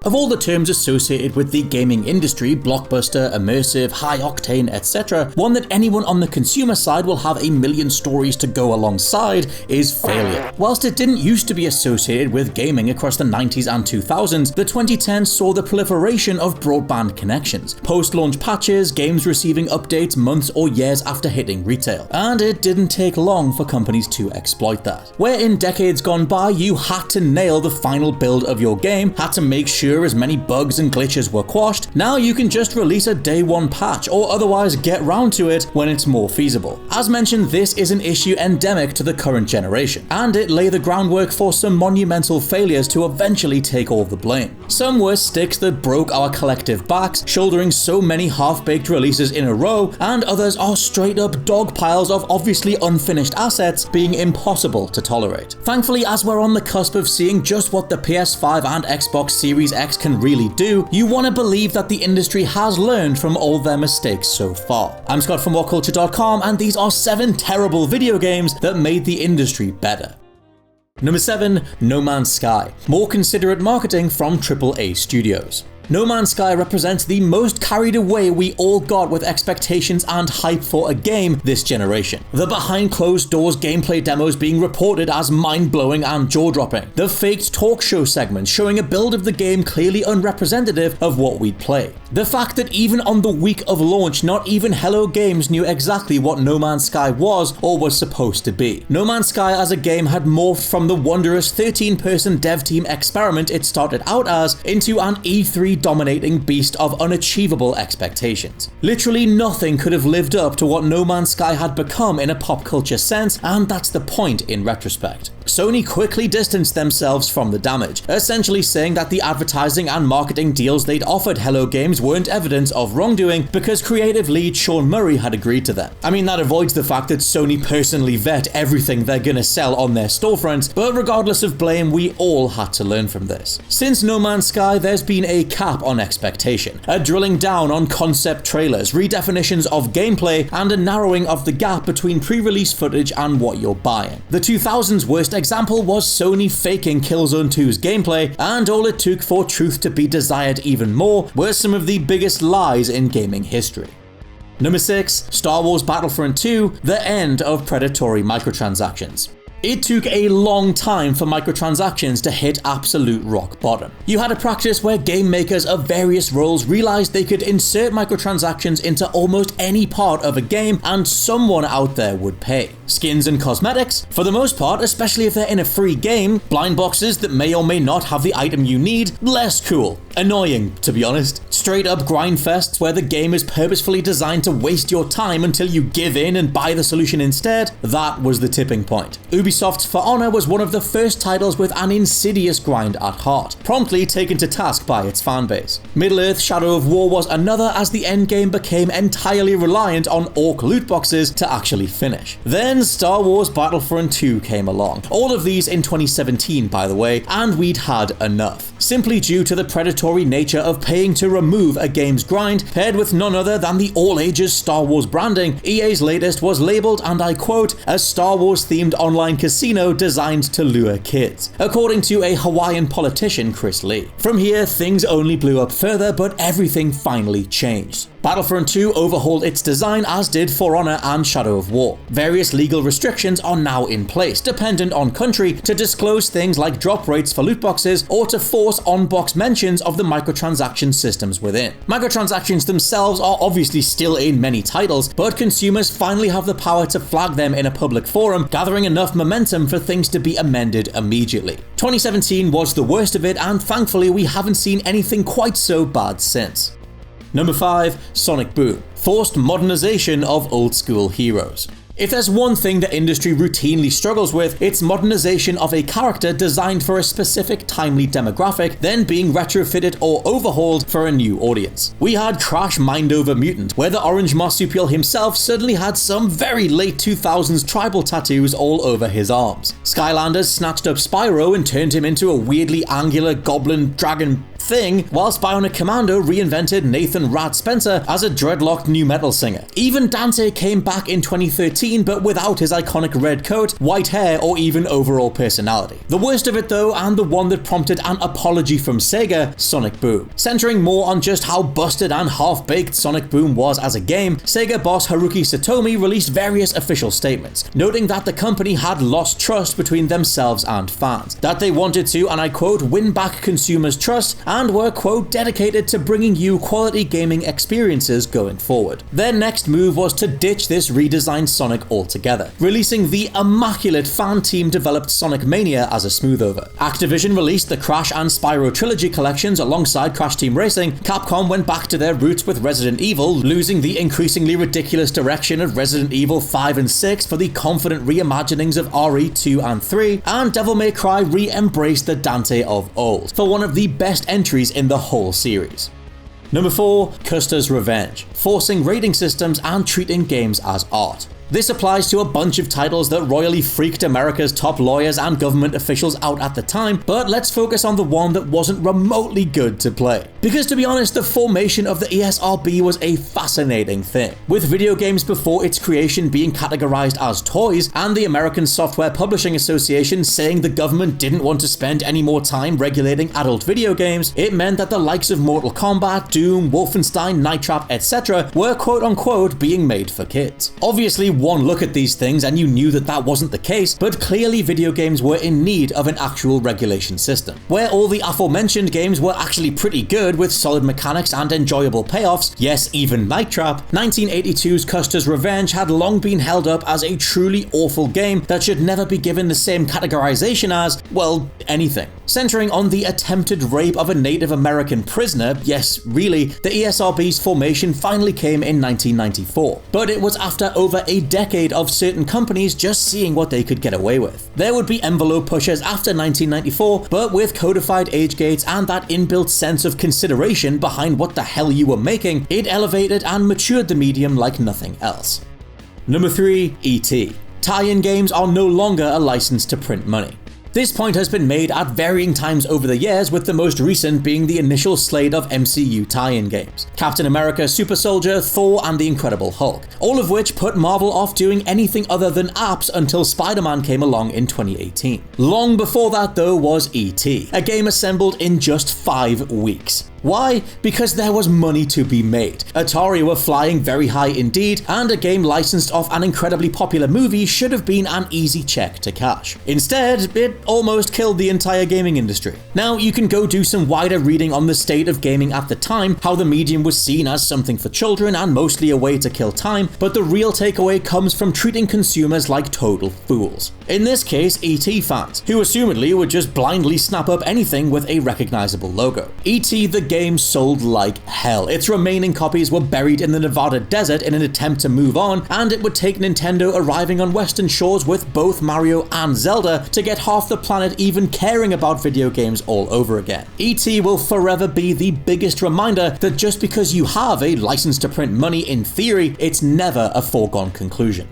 Of all the terms associated with the gaming industry, blockbuster, immersive, high-octane, etc., one that anyone on the consumer side will have a million stories to go alongside is failure. Whilst it didn't used to be associated with gaming across the 90s and 2000s, the 2010s saw the proliferation of broadband connections, post-launch patches, games receiving updates months or years after hitting retail. And it didn't take long for companies to exploit that. Where in decades gone by, you had to nail the final build of your game, had to make sure as many bugs and glitches were quashed, now you can just release a day one patch or otherwise get round to it when it's more feasible. As mentioned, this is an issue endemic to the current generation, and it lay the groundwork for some monumental failures to eventually take all the blame. Some were sticks that broke our collective backs, shouldering so many half-baked releases in a row, and others are straight up dog piles of obviously unfinished assets being impossible to tolerate. Thankfully, as we're on the cusp of seeing just what the PS5 and Xbox Series X can really do, you want to believe that the industry has learned from all their mistakes so far. I'm Scott from WhatCulture.com, and these are 7 terrible video games that made the industry better. Number 7, No Man's Sky. More considerate marketing from AAA studios. No Man's Sky represents the most carried away we all got with expectations and hype for a game this generation. The behind closed doors gameplay demos being reported as mind-blowing and jaw-dropping. The faked talk show segments showing a build of the game clearly unrepresentative of what we'd play. The fact that even on the week of launch, not even Hello Games knew exactly what No Man's Sky was or was supposed to be. No Man's Sky as a game had morphed from the wondrous 13-person dev team experiment it started out as into an E3 dominating beast of unachievable expectations. Literally nothing could have lived up to what No Man's Sky had become in a pop culture sense, and that's the point in retrospect. Sony quickly distanced themselves from the damage, essentially saying that the advertising and marketing deals they'd offered Hello Games weren't evidence of wrongdoing because creative lead Sean Murray had agreed to them. I mean, that avoids the fact that Sony personally vet everything they're gonna sell on their storefronts, but regardless of blame, we all had to learn from this. Since No Man's Sky, there's been a cap on expectation, a drilling down on concept trailers, redefinitions of gameplay, and a narrowing of the gap between pre-release footage and what you're buying. The 2000s worst example was Sony faking Killzone 2's gameplay, and all it took for truth to be desired even more were some of the biggest lies in gaming history. Number 6, Star Wars Battlefront 2, the end of predatory microtransactions. It took a long time for microtransactions to hit absolute rock bottom. You had a practice where game makers of various roles realized they could insert microtransactions into almost any part of a game and someone out there would pay. Skins and cosmetics, for the most part, especially if they're in a free game, blind boxes that may or may not have the item you need, less cool. Annoying, to be honest. Straight up grind fests where the game is purposefully designed to waste your time until you give in and buy the solution instead, that was the tipping point. Ubisoft's For Honor was one of the first titles with an insidious grind at heart, promptly taken to task by its fanbase. Middle-earth Shadow of War was another, as the endgame became entirely reliant on orc loot boxes to actually finish. Then Star Wars Battlefront 2 came along. All of these in 2017, by the way, and we'd had enough. Simply due to the predatory nature of paying to remove a game's grind, paired with none other than the all-ages Star Wars branding, EA's latest was labelled, and I quote, a Star Wars-themed online casino designed to lure kids, according to a Hawaiian politician, Chris Lee. From here, things only blew up further, but everything finally changed. Battlefront 2 overhauled its design, as did For Honor and Shadow of War. Various legal restrictions are now in place, dependent on country, to disclose things like drop rates for loot boxes or to force on-box mentions of the microtransaction systems within. Microtransactions themselves are obviously still in many titles, but consumers finally have the power to flag them in a public forum, gathering enough momentum for things to be amended immediately. 2017 was the worst of it, and thankfully we haven't seen anything quite so bad since. Number 5, Sonic Boom. Forced modernization of old school heroes. If there's one thing the industry routinely struggles with, it's modernization of a character designed for a specific timely demographic, then being retrofitted or overhauled for a new audience. We had Crash Mindover Mutant, where the orange marsupial himself suddenly had some very late 2000s tribal tattoos all over his arms. Skylanders snatched up Spyro and turned him into a weirdly angular goblin dragon thing, whilst Bionic Commando reinvented Nathan Rat Spencer as a dreadlocked nu metal singer. Even Dante came back in 2013, but without his iconic red coat, white hair, or even overall personality. The worst of it though, and the one that prompted an apology from Sega, Sonic Boom. Centering more on just how busted and half-baked Sonic Boom was as a game, Sega boss Haruki Satomi released various official statements, noting that the company had lost trust between themselves and fans, that they wanted to, and I quote, win back consumers' trust, and were, quote, dedicated to bringing you quality gaming experiences going forward. Their next move was to ditch this redesigned Sonic altogether, releasing the immaculate fan team developed Sonic Mania as a smoothover. Activision released the Crash and Spyro Trilogy collections alongside Crash Team Racing. Capcom went back to their roots with Resident Evil, losing the increasingly ridiculous direction of Resident Evil 5 and 6 for the confident reimaginings of RE 2 and 3, and Devil May Cry re-embraced the Dante of old, for one of the best entries in the whole series. Number 4, CUSTER'S Revenge, forcing rating systems and treating games as art. This applies to a bunch of titles that royally freaked America's top lawyers and government officials out at the time, but let's focus on the one that wasn't remotely good to play. Because to be honest, the formation of the ESRB was a fascinating thing, with video games before its creation being categorized as toys, and the American Software Publishing Association saying the government didn't want to spend any more time regulating adult video games. It meant that the likes of Mortal Kombat, Doom, Wolfenstein, Night Trap, etc. were quote-unquote being made for kids. Obviously, one look at these things and you knew that that wasn't the case, but clearly video games were in need of an actual regulation system, where all the aforementioned games were actually pretty good with solid mechanics and enjoyable payoffs. Yes, even Night Trap. 1982's CUSTER'S Revenge had long been held up as a truly awful game that should never be given the same categorization as, well, anything. Centering on the attempted rape of a Native American prisoner, yes, really, the ESRB's formation finally came in 1994, but it was after over a decade of certain companies just seeing what they could get away with. There would be envelope pushers after 1994, but with codified age gates and that inbuilt sense of consideration behind what the hell you were making, it elevated and matured the medium like nothing else. Number 3, E.T. Tie-in games are no longer a license to print money. This point has been made at varying times over the years, with the most recent being the initial slate of MCU tie-in games. Captain America, Super Soldier, Thor, and the Incredible Hulk, all of which put Marvel off doing anything other than apps until Spider-Man came along in 2018. Long before that though was E.T., a game assembled in just 5 weeks. Why? Because there was money to be made. Atari were flying very high indeed, and a game licensed off an incredibly popular movie should have been an easy check to cash. Instead, it almost killed the entire gaming industry. Now, you can go do some wider reading on the state of gaming at the time, how the medium was seen as something for children and mostly a way to kill time, but the real takeaway comes from treating consumers like total fools. In this case, E.T. fans, who assumedly would just blindly snap up anything with a recognizable logo. E.T. the game sold like hell. Its remaining copies were buried in the Nevada desert in an attempt to move on, and it would take Nintendo arriving on Western shores with both Mario and Zelda to get half the planet even caring about video games all over again. E.T. will forever be the biggest reminder that just because you have a license to print money in theory, it's never a foregone conclusion.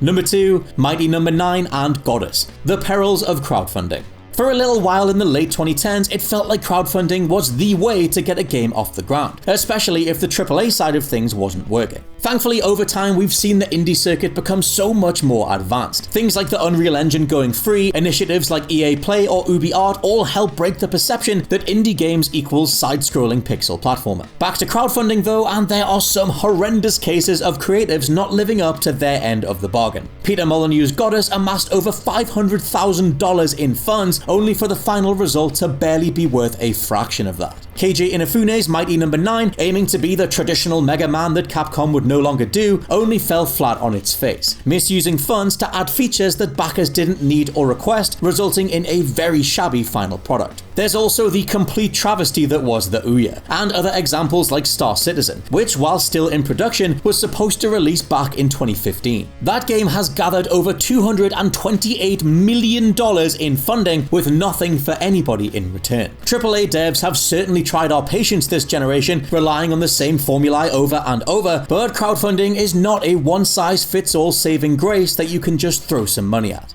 Number 2, Mighty Number 9 and GODUS, the perils of crowdfunding. For a little while in the late 2010s, it felt like crowdfunding was the way to get a game off the ground, especially if the AAA side of things wasn't working. Thankfully, over time, we've seen the indie circuit become so much more advanced. Things like the Unreal Engine going free, initiatives like EA Play or UbiArt all help break the perception that indie games equals side-scrolling pixel platformer. Back to crowdfunding though, and there are some horrendous cases of creatives not living up to their end of the bargain. Peter Molyneux's GODUS amassed over $500,000 in funds, only for the final result to barely be worth a fraction of that. KJ Inafune's Mighty Number 9, aiming to be the traditional Mega Man that Capcom would no longer do, only fell flat on its face, misusing funds to add features that backers didn't need or request, resulting in a very shabby final product. There's also the complete travesty that was the Ouya, and other examples like Star Citizen, which, while still in production, was supposed to release back in 2015. That game has gathered over $228 million in funding, with nothing for anybody in return. AAA devs have certainly tried our patience this generation, relying on the same formulae over and over, but crowdfunding is not a one-size-fits-all saving grace that you can just throw some money at.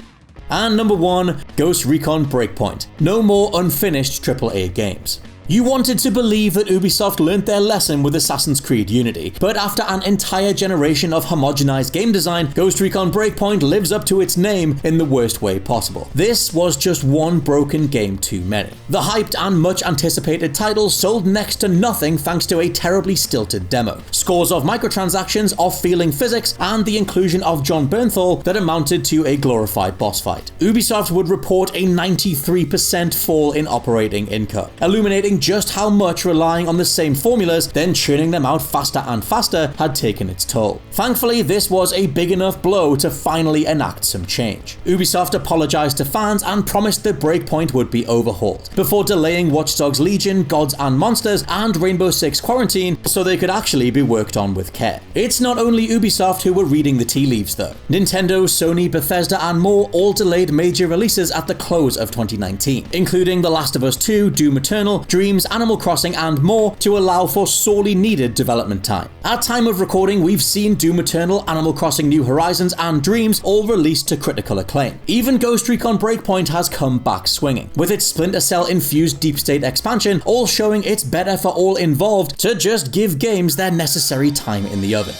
And number 1, Ghost Recon Breakpoint. No more unfinished AAA games. You wanted to believe that Ubisoft learnt their lesson with Assassin's Creed Unity, but after an entire generation of homogenized game design, Ghost Recon Breakpoint lives up to its name in the worst way possible. This was just one broken game too many. The hyped and much anticipated title sold next to nothing thanks to a terribly stilted demo, scores of microtransactions, off-feeling physics, and the inclusion of John Bernthal that amounted to a glorified boss fight. Ubisoft would report a 93% fall in operating income, illuminating just how much relying on the same formulas, then churning them out faster and faster, had taken its toll. Thankfully, this was a big enough blow to finally enact some change. Ubisoft apologized to fans and promised that Breakpoint would be overhauled, before delaying Watch Dogs Legion, Gods and Monsters, and Rainbow Six Quarantine so they could actually be worked on with care. It's not only Ubisoft who were reading the tea leaves though. Nintendo, Sony, Bethesda and more all delayed major releases at the close of 2019, including The Last of Us 2, Doom Eternal, Dreams, Animal Crossing and more, to allow for sorely needed development time. At time of recording, we've seen Doom Eternal, Animal Crossing New Horizons and Dreams all released to critical acclaim. Even Ghost Recon Breakpoint has come back swinging, with its Splinter Cell infused deep state expansion all showing it's better for all involved to just give games their necessary time in the oven.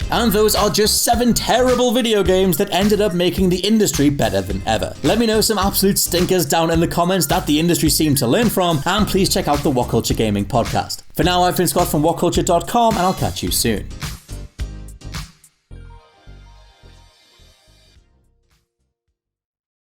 And those are just 7 terrible video games that ended up making the industry better than ever. Let me know some absolute stinkers down in the comments that the industry seemed to learn from, and please check out the WhatCulture Gaming Podcast. For now, I've been Scott from WhatCulture.com, and I'll catch you soon.